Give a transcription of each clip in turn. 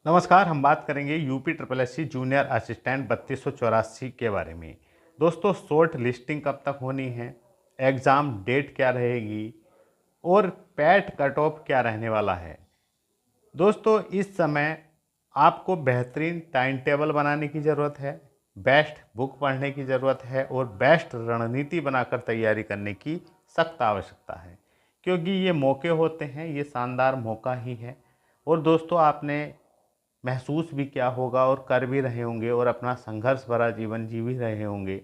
नमस्कार। हम बात करेंगे UP triple S C junior assistant 3284 के बारे में। दोस्तों, शॉर्ट लिस्टिंग कब तक होनी है, एग्ज़ाम डेट क्या रहेगी और पैट कट ऑफ क्या रहने वाला है। दोस्तों, इस समय आपको बेहतरीन टाइम टेबल बनाने की ज़रूरत है, बेस्ट बुक पढ़ने की ज़रूरत है और बेस्ट रणनीति बनाकर तैयारी करने की सख्त आवश्यकता है, क्योंकि ये मौके होते हैं, ये शानदार मौका ही है। और दोस्तों, आपने महसूस भी किया होगा और कर भी रहे होंगे और अपना संघर्ष भरा जीवन जी भी रहे होंगे।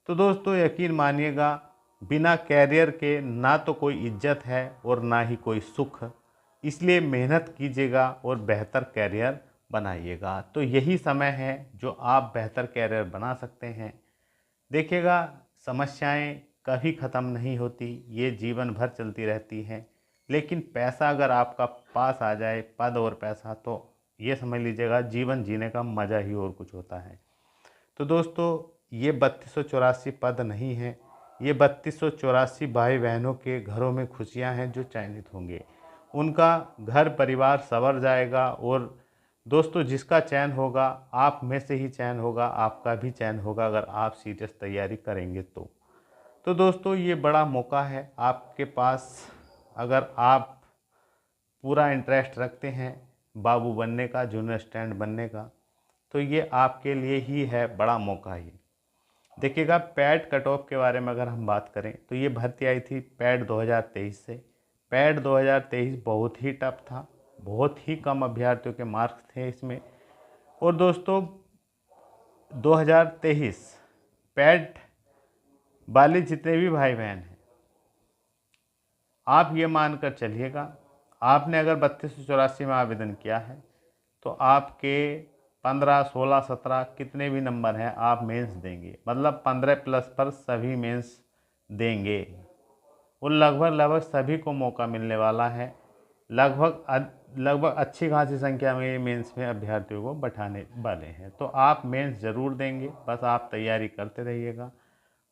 तो दोस्तों, यकीन मानिएगा, बिना कैरियर के ना तो कोई इज्जत है और ना ही कोई सुख। इसलिए मेहनत कीजिएगा और बेहतर कैरियर बनाइएगा। तो यही समय है जो आप बेहतर कैरियर बना सकते हैं। देखिएगा, समस्याएं कभी ख़त्म नहीं होती, ये जीवन भर चलती रहती हैं। लेकिन पैसा अगर आपका पास आ जाए, पद और पैसा, तो ये समझ लीजिएगा जीवन जीने का मज़ा ही और कुछ होता है। तो दोस्तों, ये 3284 पद नहीं है, ये 3284 भाई बहनों के घरों में खुशियां हैं जो चयनित होंगे। उनका घर परिवार संवर जाएगा। और दोस्तों, जिसका चयन होगा, आप में से ही चयन होगा, आपका भी चयन होगा अगर आप सीरियस तैयारी करेंगे तो दोस्तों, ये बड़ा मौका है आपके पास। अगर आप पूरा इंटरेस्ट रखते हैं बाबू बनने का, जूनियर स्टैंड बनने का, तो ये आपके लिए ही है बड़ा मौका ही। देखिएगा, पैड कट ऑफ के बारे में अगर हम बात करें तो ये भर्ती आई थी पैड 2023 से। पैड 2023 बहुत ही टफ था, बहुत ही कम अभ्यर्थियों के मार्क्स थे इसमें। और दोस्तों, 2023 पैड वाले जितने भी भाई बहन हैं, आप ये मानकर चलिएगा, आपने अगर 3284 में आवेदन किया है तो आपके 15, 16, 17 कितने भी नंबर हैं, आप मेंस देंगे। मतलब 15 प्लस पर सभी मेंस देंगे और लगभग सभी को मौका मिलने वाला है। लगभग अच्छी खासी संख्या में ये मेंस में अभ्यर्थियों को बैठाने वाले हैं। तो आप मेंस ज़रूर देंगे, बस आप तैयारी करते रहिएगा।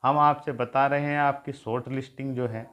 हम आपसे बता रहे हैं, आपकी शॉर्ट लिस्टिंग जो है,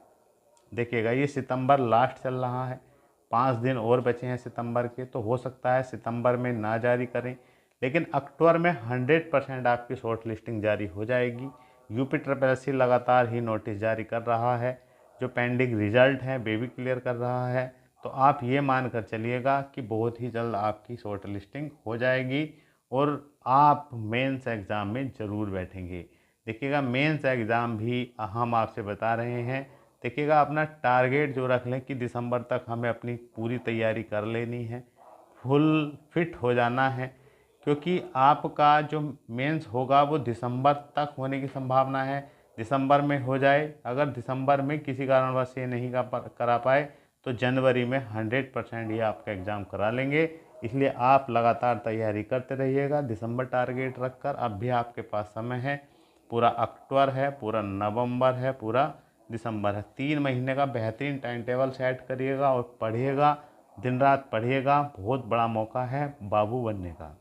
देखिएगा, ये सितंबर लास्ट चल रहा है, 5 दिन और बचे हैं सितंबर के। तो हो सकता है सितंबर में ना जारी करें, लेकिन अक्टूबर में 100% आपकी शॉर्ट लिस्टिंग जारी हो जाएगी। यूपी ट्रिपल एस सी लगातार ही नोटिस जारी कर रहा है, जो पेंडिंग रिजल्ट हैं वे भी क्लियर कर रहा है। तो आप ये मान कर चलिएगा कि बहुत ही जल्द आपकी शॉर्ट लिस्टिंग हो जाएगी और आप मेंस एग्ज़ाम में ज़रूर बैठेंगे। देखिएगा, मेंस एग्ज़ाम भी हम आपसे बता रहे हैं। देखिएगा, अपना टारगेट जो रख लें कि दिसंबर तक हमें अपनी पूरी तैयारी कर लेनी है, फुल फिट हो जाना है, क्योंकि आपका जो मेंस होगा वो दिसंबर तक होने की संभावना है। दिसंबर में हो जाए, अगर दिसंबर में किसी कारणवश ये नहीं करा पाए तो जनवरी में 100% ये आपका एग्ज़ाम करा लेंगे। इसलिए आप लगातार तैयारी करते रहिएगा दिसंबर टारगेट रखकर। अब भी आपके पास समय है, पूरा अक्टूबर है, पूरा नवंबर है, पूरा दिसंबर है। 3 महीने का बेहतरीन टाइम टेबल सेट करिएगा और पढ़िएगा, दिन रात पढ़िएगा। बहुत बड़ा मौका है बाबू बनने का।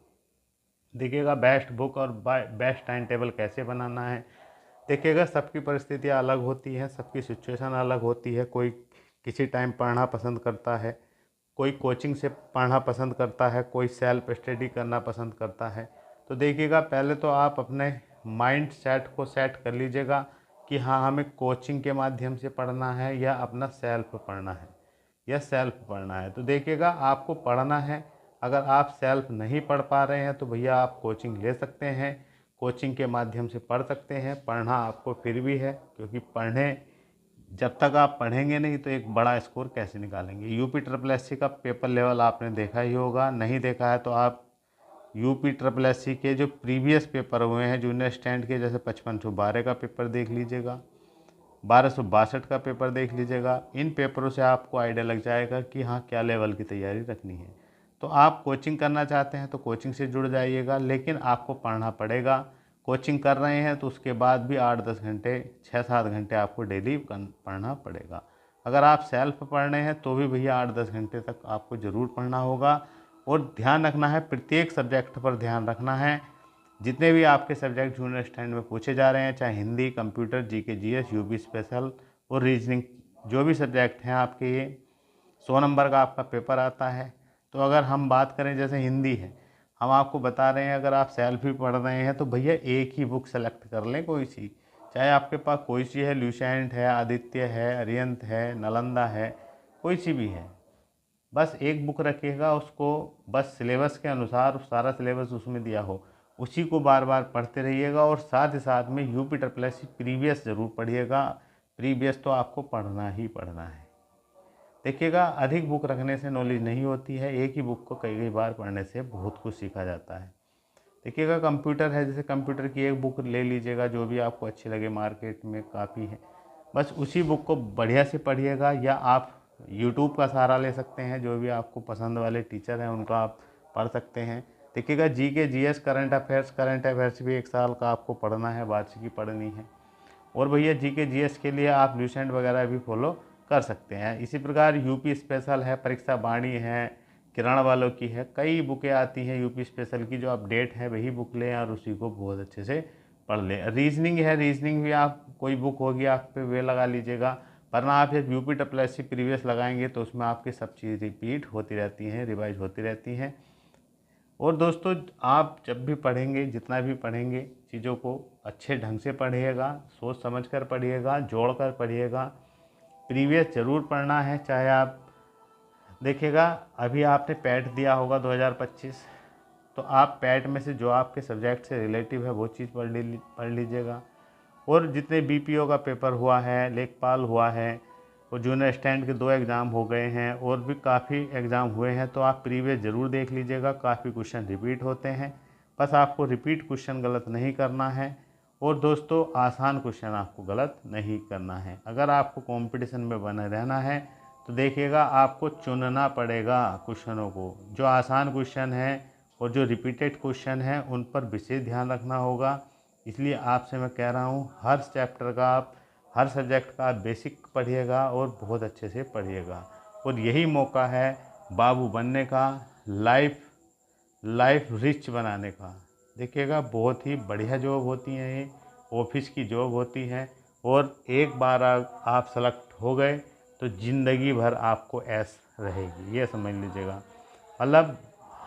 देखिएगा, बेस्ट बुक और बेस्ट टाइम टेबल कैसे बनाना है। देखिएगा, सबकी परिस्थितियाँ अलग होती हैं, सबकी सिचुएशन अलग होती है। कोई किसी टाइम पढ़ना पसंद करता है, कोई कोचिंग से पढ़ना पसंद करता है, कोई सेल्फ स्टडी करना पसंद करता है। तो देखिएगा, पहले तो आप अपने माइंड सेट को सेट कर लीजिएगा कि हाँ, हमें कोचिंग के माध्यम से पढ़ना है या अपना सेल्फ पढ़ना है, या सेल्फ पढ़ना है। तो देखिएगा, आपको पढ़ना है। अगर आप सेल्फ नहीं पढ़ पा रहे हैं तो भैया आप कोचिंग ले सकते हैं, कोचिंग के माध्यम से पढ़ सकते हैं। पढ़ना आपको फिर भी है, क्योंकि जब तक आप पढ़ेंगे नहीं तो एक बड़ा स्कोर कैसे निकालेंगे। यूपी ट्रिपल एस सी का पेपर लेवल आपने देखा ही होगा, नहीं देखा है तो आप यूपी ट्रिपल एस सी के जो प्रीवियस पेपर हुए हैं जूनियर स्टैंड के, जैसे 5512 का पेपर देख लीजिएगा, 1262 का पेपर देख लीजिएगा। इन पेपरों से आपको आइडिया लग जाएगा कि हाँ, क्या लेवल की तैयारी रखनी है। तो आप कोचिंग करना चाहते हैं तो कोचिंग से जुड़ जाइएगा, लेकिन आपको पढ़ना पड़ेगा। कोचिंग कर रहे हैं तो उसके बाद भी 8-10 घंटे, 6-7 घंटे आपको डेली पढ़ना पड़ेगा। अगर आप सेल्फ पढ़ रहे हैं तो भी भैया 8-10 घंटे तक आपको ज़रूर पढ़ना होगा। और ध्यान रखना है, प्रत्येक सब्जेक्ट पर ध्यान रखना है। जितने भी आपके सब्जेक्ट जूनियर स्टैंड में पूछे जा रहे हैं, चाहे Hindi, computer, GK, GS, UP special और रीजनिंग, जो भी सब्जेक्ट हैं आपके, ये 100 नंबर का आपका पेपर आता है। तो तो अगर हम बात करें जैसे हिंदी है, हम आपको बता रहे हैं अगर आप सेल्फ ही पढ़ रहे हैं तो भैया एक ही बुक सेलेक्ट कर लें कोई सी, चाहे आपके पास कोई सी है, ल्यूसेंट है, आदित्य है, अरिहंत है, नालंदा है, कोई सी भी है, बस एक बुक रखिएगा, उसको बस सिलेबस के अनुसार सारा सिलेबस उसमें दिया हो उसी को बार बार पढ़ते रहिएगा। और साथ ही साथ में यूपी SSC प्रीवियस ज़रूर पढ़िएगा, प्रीवियस तो आपको पढ़ना ही पढ़ना है। देखिएगा अधिक बुक रखने से नॉलेज नहीं होती है, एक ही बुक को कई कई बार पढ़ने से बहुत कुछ सीखा जाता है। देखिएगा कंप्यूटर है, जैसे कंप्यूटर की एक बुक ले लीजिएगा जो भी आपको अच्छी लगे, मार्केट में काफ़ी है, बस उसी बुक को बढ़िया से पढ़िएगा। या आप यूट्यूब का सहारा ले सकते हैं, जो भी आपको पसंद वाले टीचर हैं उनका आप पढ़ सकते हैं। देखिएगा जीके जीएस करंट अफेयर्स भी 1 साल का आपको पढ़ना है, वार्षिकी पढ़नी है। और भैया जीके जीएस के लिए आप ल्यूसेंट वगैरह भी फॉलो कर सकते हैं। इसी प्रकार यूपी स्पेशल है, परीक्षा वाणी है, किरण वालों की है, कई बुकें आती हैं यूपी स्पेशल की, जो अपडेट है वही बुक लें और उसी को बहुत अच्छे से पढ़ लें। रीजनिंग है, रीजनिंग भी आप कोई बुक होगी आप पे वे लगा लीजिएगा, वरना आप जब यूपी SSC प्रीवियस लगाएंगे तो उसमें आपकी सब चीज़ रिपीट होती रहती हैं, रिवाइज होती रहती हैं। और दोस्तों आप जब भी पढ़ेंगे, जितना भी पढ़ेंगे, चीज़ों को अच्छे ढंग से पढ़िएगा, सोच समझ कर पढ़िएगा, जोड़ कर पढ़िएगा। प्रीवियस ज़रूर पढ़ना है, चाहे आप देखिएगा अभी आपने पैट दिया होगा 2025, तो आप पैट में से जो आपके सब्जेक्ट से रिलेटिव है वो चीज़ पढ़ लीजिएगा। और जितने BPO का पेपर हुआ है, लेखपाल हुआ है, और जूनियर स्टैंड के 2 एग्ज़ाम हो गए हैं, और भी काफ़ी एग्ज़ाम हुए हैं, तो आप प्रीवियस ज़रूर देख लीजिएगा, काफ़ी क्वेश्चन रिपीट होते हैं, बस आपको रिपीट क्वेश्चन गलत नहीं करना है। और दोस्तों आसान क्वेश्चन आपको गलत नहीं करना है। अगर आपको कंपटीशन में बने रहना है तो देखिएगा आपको चुनना पड़ेगा क्वेश्चनों को, जो आसान क्वेश्चन हैं और जो रिपीटेड क्वेश्चन हैं उन पर विशेष ध्यान रखना होगा। इसलिए आपसे मैं कह रहा हूँ हर चैप्टर का आप, हर सब्जेक्ट का बेसिक पढ़िएगा और बहुत अच्छे से पढ़िएगा। और यही मौका है बाबू बनने का, लाइफ रिच बनाने का। देखिएगा बहुत ही बढ़िया जॉब होती हैं ये, ऑफिस की जॉब होती है, और एक बार आप सेलेक्ट हो गए तो ज़िंदगी भर आपको ऐश रहेगी, ये समझ लीजिएगा। मतलब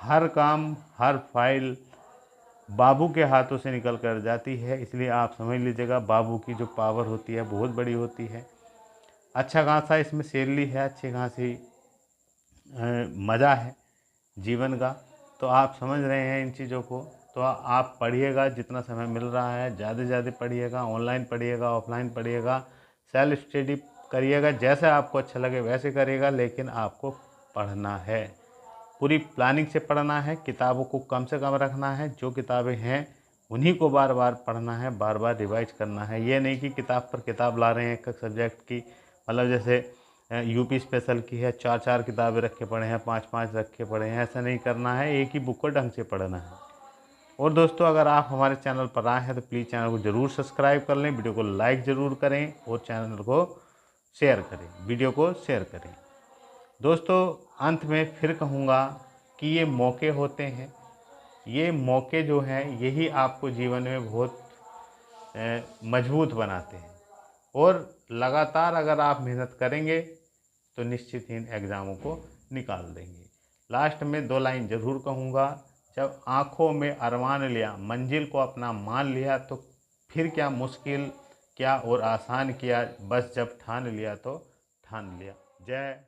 हर काम, हर फाइल बाबू के हाथों से निकल कर जाती है, इसलिए आप समझ लीजिएगा बाबू की जो पावर होती है बहुत बड़ी होती है। अच्छा खासा इसमें सैलरी है, अच्छी खासी मज़ा है जीवन का, तो आप समझ रहे हैं इन चीज़ों को। तो आप पढ़िएगा, जितना समय मिल रहा है ज़्यादा से ज़्यादा पढ़िएगा, ऑनलाइन पढ़िएगा, ऑफलाइन पढ़िएगा, सेल्फ स्टडी करिएगा, जैसे आपको अच्छा लगे वैसे करिएगा, लेकिन आपको पढ़ना है, पूरी प्लानिंग से पढ़ना है, किताबों को कम से कम रखना है, जो किताबें हैं उन्हीं को बार बार पढ़ना है, बार बार रिवाइज करना है। ये नहीं कि किताब पर किताब ला रहे हैं एक सब्जेक्ट की, मतलब जैसे यूपी स्पेशल की है 4 किताबें रख के पढ़े हैं, 5 रख के पढ़े हैं, ऐसा नहीं करना है, एक ही बुक को ढंग से पढ़ना है। और दोस्तों अगर आप हमारे चैनल पर आए हैं तो प्लीज़ चैनल को ज़रूर सब्सक्राइब कर लें, वीडियो को लाइक ज़रूर करें और चैनल को शेयर करें, वीडियो को शेयर करें। दोस्तों अंत में फिर कहूँगा कि ये मौके होते हैं, ये मौके जो हैं यही आपको जीवन में बहुत मजबूत बनाते हैं। और लगातार अगर आप मेहनत करेंगे तो निश्चित ही इन एग्ज़ामों को निकाल देंगे। लास्ट में 2 लाइन ज़रूर कहूँगा, जब आँखों में अरमान लिया, मंजिल को अपना मान लिया, तो फिर क्या मुश्किल क्या और आसान किया, बस जब ठान लिया तो ठान लिया। जय